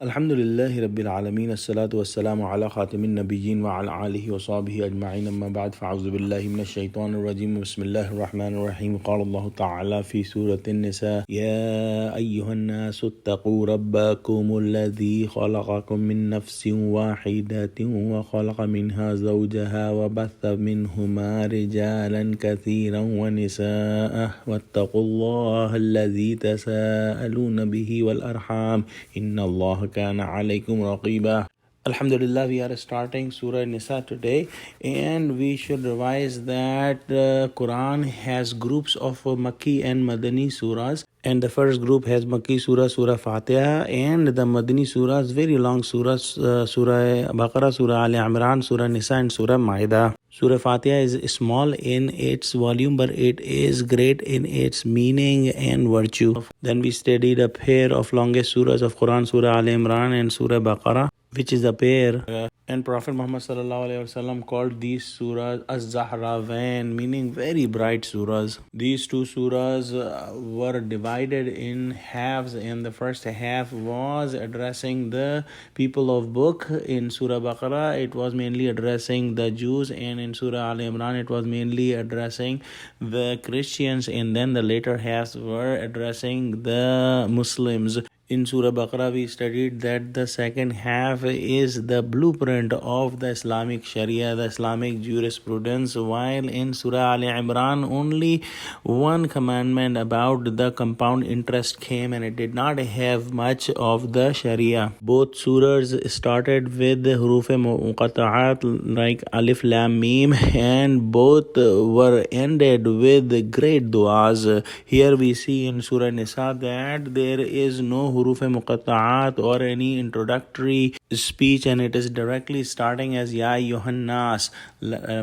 Alhamdulillahi Rabbil Alameen, As-salatu was-salamu ala khatimin nabiyyin wa ala alihi wa sahbihi ajma'in, amma ba'd, fa'auzu billahi minash shaitanir rajim, bismillahir rahmanir rahim. Qala Allahu ta'ala fi Surah An-Nisa, Ya ayyuhan nasu attaqu rabbakum alladhi khalaqakum min nafsin wahidatin wa khalaqa minha zawjaha wa batha minhuma rijalan kathiran wa nisaa wattaqullaha alladhi tasaaluna bihi wal arham inna Allah kana alaykum raqiba. Alhamdulillah, we are starting Surah An-Nisa today, and we should revise that the Quran has groups of Makki and Madani surahs. And the first group has Makki surah, Surah Fatiha, and the Madani surahs, very long surahs, Surah Baqarah, Surah Al Imran, Surah Nisa, and Surah Maida. Surah Fatiha is small in its volume, but it is great in its meaning and virtue. Then we studied a pair of longest surahs of Quran, Surah Al Imran and Surah Baqarah, which is a pair. And Prophet Muhammad sallallahu alaihi wasallam called these surahs Az-Zahrawain, meaning very bright surahs. These two surahs were divided in halves, and the first half was addressing the people of book. In Surah Baqarah, it was mainly addressing the Jews, and in Surah Al Imran, it was mainly addressing the Christians, and then the later halves were addressing the Muslims. In Surah Baqarah, we studied that the second half is the blueprint of the Islamic Sharia, the Islamic jurisprudence, while in Surah Al Imran, only one commandment about the compound interest came, and it did not have much of the Sharia. Both surahs started with the huruf muqatta'at like Alif Lam Mim, and both were ended with great du'as. Here we see in Surah Nisa that there is no huruf muqatta'at or any introductory speech, and it is directly starting as Ya ayyuhan nas,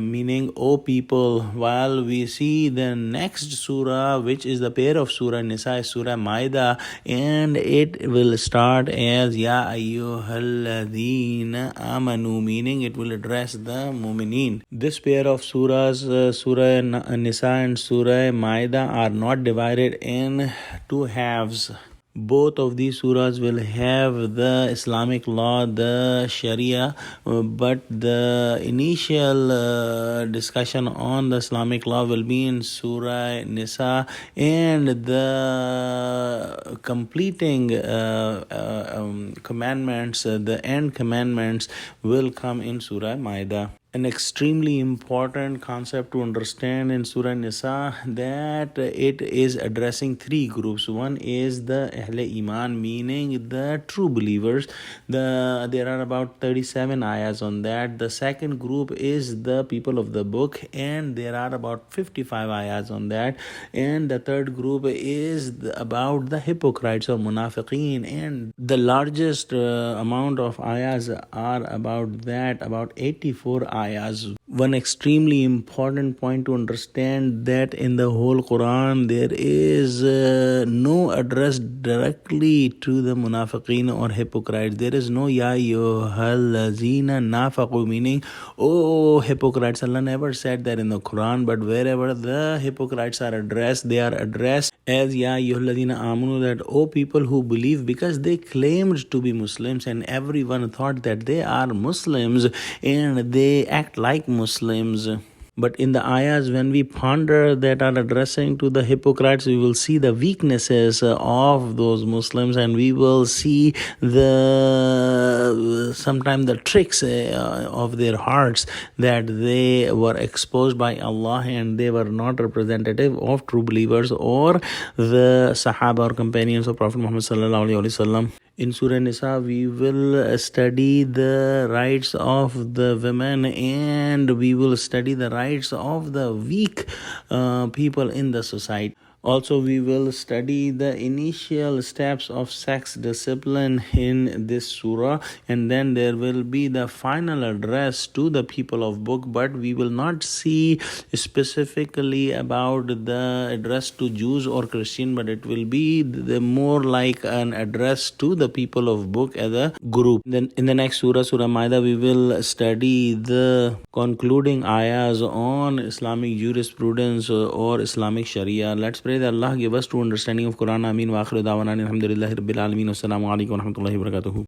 meaning O people, while we see the next surah, which is the pair of Surah Nisa, is Surah Maida, and it will start as Ya ayyuhalladhina amanu, meaning it will address the mu'mineen. This pair of surahs, Surah Nisa and Surah Maida, are not divided in two halves. Both of these surahs will have the Islamic law, the Sharia, but the initial discussion on the Islamic law will be in Surah Nisa, and the completing commandments, the end commandments, will come in Surah Maida. An extremely important concept to understand in Surah Nisa, that it is addressing three groups. One is the Ahle Iman, meaning the true believers. There are about 37 ayahs on that. The second group is the people of the book, and there are about 55 ayahs on that. And the third group is about the hypocrites or munafiqeen, and the largest amount of ayahs are about that, about 84 ayahs. One extremely important point to understand, that in the whole Quran there is no address directly to the munafiqeen or hypocrites. There is no Ya ayyuhallazina nafaqu, meaning oh hypocrites. Allah never said that in the Quran, but wherever the hypocrites are addressed, they are addressed as Ya ayyuhallazina amanu, that oh people who believe, because they claimed to be Muslims and everyone thought that they are Muslims and they act like Muslims. But in the ayahs, when we ponder that are addressing to the hypocrites, we will see the weaknesses of those Muslims, and we will see sometimes the tricks of their hearts, that they were exposed by Allah and they were not representative of true believers or the Sahaba or companions of Prophet Muhammad sallallahu alaihi wasallam. In Surah Nisa, we will study the rights of the women, and we will study the rights of the weak people in the society. Also, we will study the initial steps of sex discipline in this surah, and then there will be the final address to the people of book, but we will not see specifically about the address to Jews or Christian, but it will be more like an address to the people of book as a group. Then in the next surah, Surah Maida, we will study the concluding ayahs on Islamic jurisprudence or Islamic Sharia. Let's pray that Allah give us true understanding of Quran. Ameen. Wa akhiru da'wana alhamdulillahi rabbil alamin. Wassalamu alaikum wa rahmatullahi wa barakatuhu.